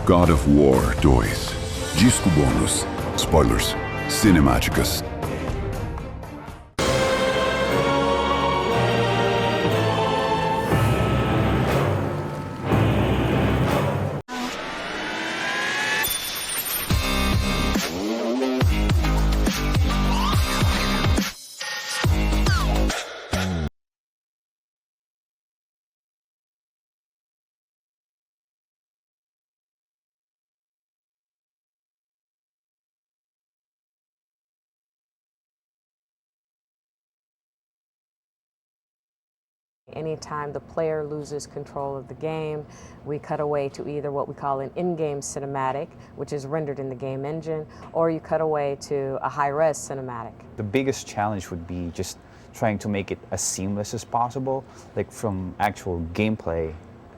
God of War 2. Disco bônus. Spoilers. Cinemáticas. Anytime the player loses control of the game, we cut away to either what we call an in-game cinematic, which is rendered in the game engine, or you cut away to a high-res cinematic. The biggest challenge would be just trying to make it as seamless as possible, like from actual gameplay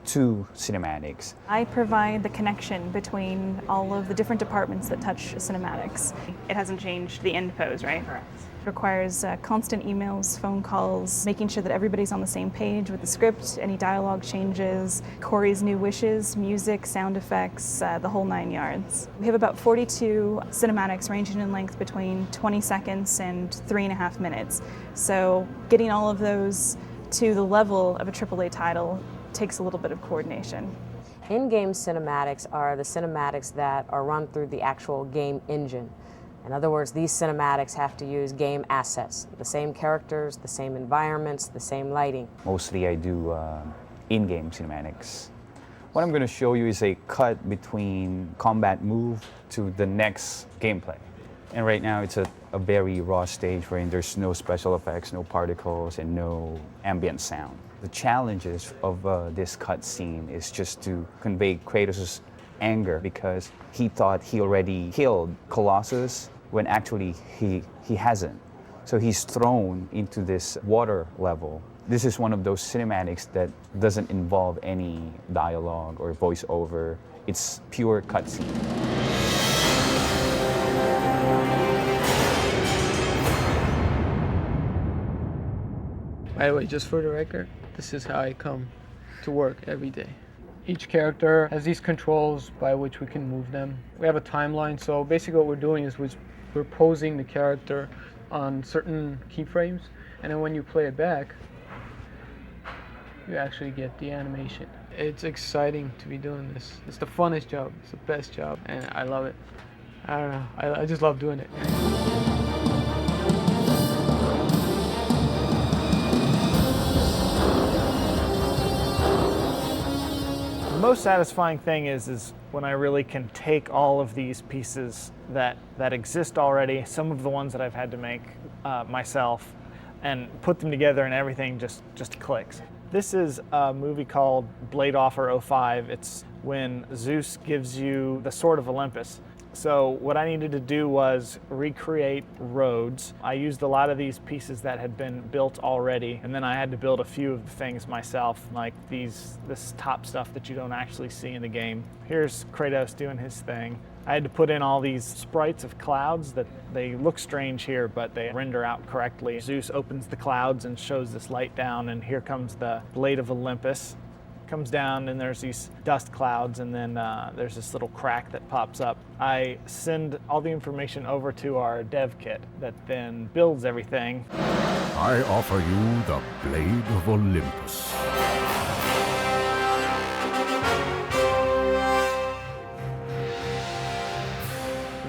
to cinematics. I provide the connection between all of the different departments that touch cinematics. It hasn't changed the end pose, right? Correct. It requires constant emails, phone calls, making sure that everybody's on the same page with the script, any dialogue changes, Corey's new wishes, music, sound effects, the whole 9 yards. We have about 42 cinematics ranging in length between 20 seconds and 3.5 minutes. So getting all of those to the level of a AAA title takes a little bit of coordination. In-game cinematics are the cinematics that are run through the actual game engine. In other words, these cinematics have to use game assets, the same characters, the same environments, the same lighting. Mostly I do in-game cinematics. What I'm going to show you is a cut between combat move to the next gameplay. And right now it's a very raw stage wherein there's no special effects, no particles, and no ambient sound. The challenges of this cut scene is just to convey Kratos' anger because he thought he already killed Colossus when actually he hasn't. So he's thrown into this water level. This is one of those cinematics that doesn't involve any dialogue or voiceover. It's pure cutscene. By the way, just for the record, this is how I come to work every day. Each character has these controls by which we can move them. We have a timeline, so basically what we're doing is we're posing the character on certain keyframes, and then when you play it back, you actually get the animation. It's exciting to be doing this. It's the funnest job, it's the best job, and I love it. I don't know, I just love doing it. The most satisfying thing is when I really can take all of these pieces that exist already, some of the ones that I've had to make myself, and put them together and everything just clicks. This is a movie called Blade Offer 05. It's when Zeus gives you the Sword of Olympus. So what I needed to do was recreate roads. I used a lot of these pieces that had been built already, and then I had to build a few of the things myself, like this top stuff that you don't actually see in the game. Here's Kratos doing his thing. I had to put in all these sprites of clouds that they look strange here, but they render out correctly. Zeus opens the clouds and shows this light down, and here comes the Blade of Olympus. Comes down and there's these dust clouds, and then there's this little crack that pops up. I send all the information over to our dev kit that then builds everything. I offer you the Blade of Olympus.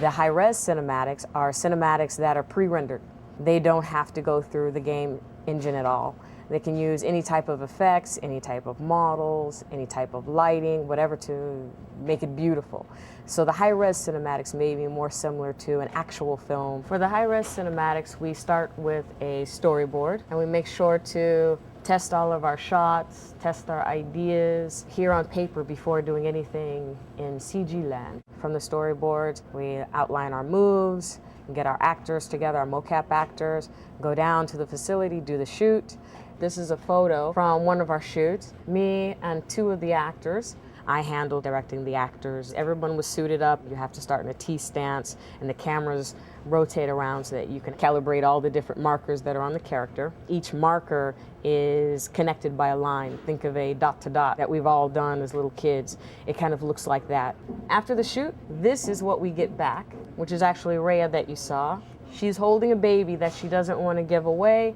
The high-res cinematics are cinematics that are pre-rendered. They don't have to go through the game engine at all. They can use any type of effects, any type of models, any type of lighting, whatever to make it beautiful. So the high-res cinematics may be more similar to an actual film. For the high-res cinematics, we start with a storyboard, and we make sure to test all of our shots, test our ideas here on paper before doing anything in CG land. From the storyboards, we outline our moves, get our actors together, our mocap actors, go down to the facility, do the shoot. This is a photo from one of our shoots, me and two of the actors. I handled directing the actors. Everyone was suited up. You have to start in a T stance, and the cameras rotate around so that you can calibrate all the different markers that are on the character. Each marker is connected by a line. Think of a dot to dot that we've all done as little kids. It kind of looks like that. After the shoot, this is what we get back, which is actually Rhea that you saw. She's holding a baby that she doesn't want to give away,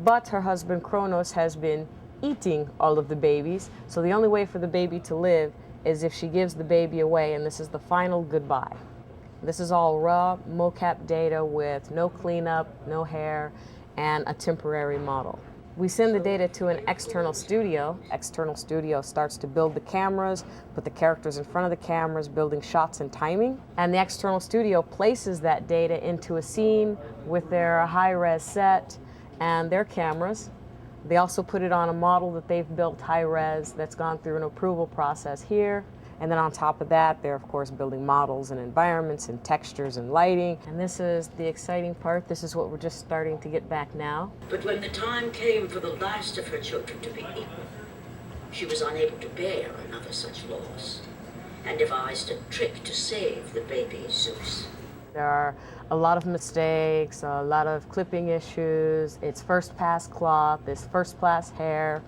but her husband Kronos has been eating all of the babies, so the only way for the baby to live is if she gives the baby away, and this is the final goodbye. This is all raw mocap data with no cleanup, no hair, and a temporary model. We send the data to an external studio. External studio starts to build the cameras, put the characters in front of the cameras, building shots and timing. And the external studio places that data into a scene with their high-res set and their cameras. They also put it on a model that they've built high-res that's gone through an approval process here. And then on top of that, they're of course building models and environments and textures and lighting. And this is the exciting part. This is what we're just starting to get back now. But when the time came for the last of her children to be eaten, she was unable to bear another such loss, and devised a trick to save the baby Zeus. There are a lot of mistakes, a lot of clipping issues. It's first pass cloth, it's first pass hair.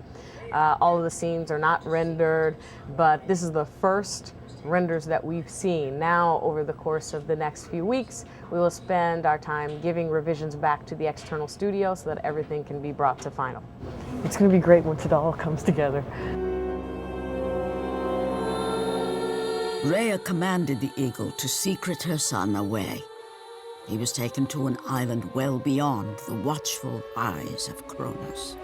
All of the scenes are not rendered, but this is the first renders that we've seen. Now, over the course of the next few weeks, we will spend our time giving revisions back to the external studio so that everything can be brought to final. It's going to be great once it all comes together. Rhea commanded the eagle to secret her son away. He was taken to an island well beyond the watchful eyes of Kronos.